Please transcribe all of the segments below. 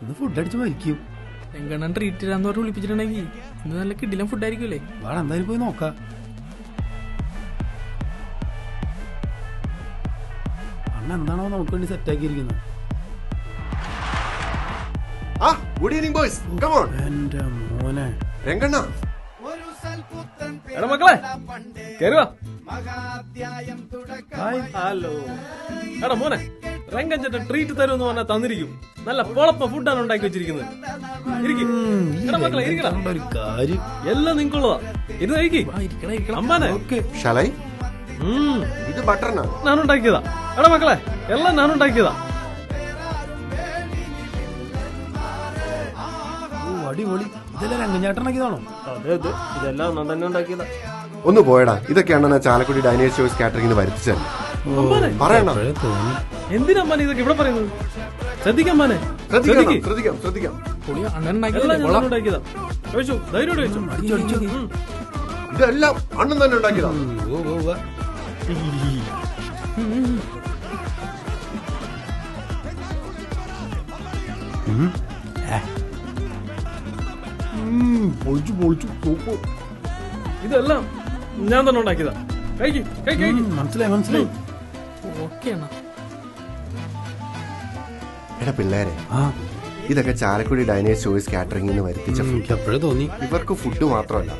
ഇന്ന് ഫുഡ് അടിച്ച് മരിക്കും. എങ്ങനെ ട്രീറ്റ് ചെയ്യാന്ന് പറഞ്ഞ് വിളിപ്പിച്ചിട്ടുണ്ടെങ്കിൽ ഇന്ന് നല്ല കിടിലം ഫുഡ് ആയിരിക്കുമല്ലേ? വാടാ എന്തായാലും പോയി നോക്കാം. അണ്ണ എന്താണോ നമുക്ക് വേണ്ടി സെറ്റ് ആക്കിയിരിക്കുന്നത്? Good evening boys, come on. എന്റെ മോനെ രംഗണ്ണ, എടാ മക്കളെ കേറുവാ. ഹലോ എടാ മോനെ, രംഗഞ്ചേട്ട ട്രീറ്റ് തരുമെന്ന് പറഞ്ഞാൽ തന്നിരിക്കും. നല്ല പൊളപ്പ ഫുഡാണ് ഉണ്ടാക്കി വെച്ചിരിക്കുന്നത്. എടാ മക്കളെ ഇരിക്കടാ, ഒരു കാര്യം എല്ലാം നിങ്ങൾക്കുള്ളതാ. ഇത് കഴിക്കി അമ്മാനെ. ഷലൈ ഇത് ബട്ടറിനാണ്, ഞാനുണ്ടാക്കിയതാ. എടാ മക്കളെ എല്ലാം ഞാനുണ്ടാക്കിയതാ. അടിപൊളി. ഇതെല്ലാം രംഗഞ്ഞാട്ടനാക്കിയതാണോ? അതെ അതെ, ഇതെല്ലാം ഞാൻ തന്നെ ഉണ്ടാക്കിയതാ. ഒന്ന് പോയടാ. ഇതൊക്കെയാണ് ചാലക്കുടി ഡൈനേഴ്സ് ചോയ്സ് കാറ്ററിംഗിന് വരുത്തിച്ചത്. പറയണ തോന്നി. എന്തിനാ അമ്മാനെ ഇതൊക്കെ ഇവിടെ പറയുന്നത്? ശ്രദ്ധിക്കാം അമ്മാനെ, ശ്രദ്ധിക്കാം ശ്രദ്ധിക്കാം. അണ്ണൻ എല്ലാം ഞാൻ ഉണ്ടാക്കിയതാ. കഴിച്ചു, ധൈര്യമായിട്ട് കഴിച്ചു. ഇതെല്ലാം അണ്ണൻ തന്നെ ഉണ്ടാക്കിയതാ. പൊളിച്ചു പൊളിച്ചു സൂപ്പർ. ഇതെല്ലാം ഞാൻ തന്നെ ഉണ്ടാക്കിയതാ. കഴിക്കും കഴിക്കും. മനസ്സിലായി മനസ്സിലായി. ഓക്കെ അണ്ണാ. എടാ പിള്ളേരെ, ഇതൊക്കെ ചാലക്കുടി ഡൈനേഴ്സ് ചോയ്സ് കാറ്ററിംഗിന് വരുത്തിച്ച ഫുഡ്. എപ്പോഴേ തോന്നി. ഇവർക്ക് ഫുഡ് മാത്രമല്ല,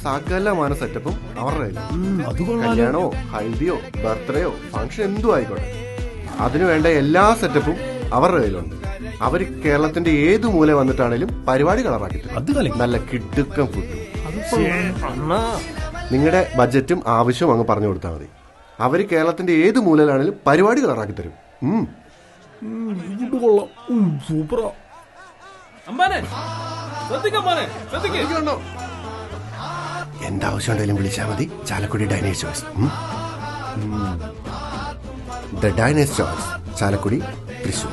സകലമാന സെറ്റപ്പും അവരുടെ കയ്യിലാണ്. കല്യാണോ ഹൽദിയോ ബർത്ത്ഡേയോ ഫംഗ്ഷൻ എന്തും ആയിക്കോട്ടെ, അതിനു വേണ്ട എല്ലാ സെറ്റപ്പും അവരുടെ കയ്യിലുണ്ട്. അവര് കേരളത്തിന്റെ ഏത് മൂല വന്നിട്ടാണേലും പരിപാടി കളറാക്കി തരും. നല്ല കിടുക്കം ഫുഡ്. നിങ്ങളുടെ ബഡ്ജറ്റും ആവശ്യവും അങ്ങ് പറഞ്ഞു കൊടുത്താൽ മതി. അവര് കേരളത്തിന്റെ ഏത് മൂലയിലാണേലും പരിപാടി കളറാക്കി തരും. സൂപ്പറാ. അമ്മാനെ ശ്രദ്ധിക്കാം, അമ്മാനെ ശ്രദ്ധിക്കോ. എന്താവശ്യം ഉണ്ടെങ്കിലും വിളിച്ചാൽ മതി. Chalakudy Diners choice. The Diners choice, Chalakudy, Thrissur.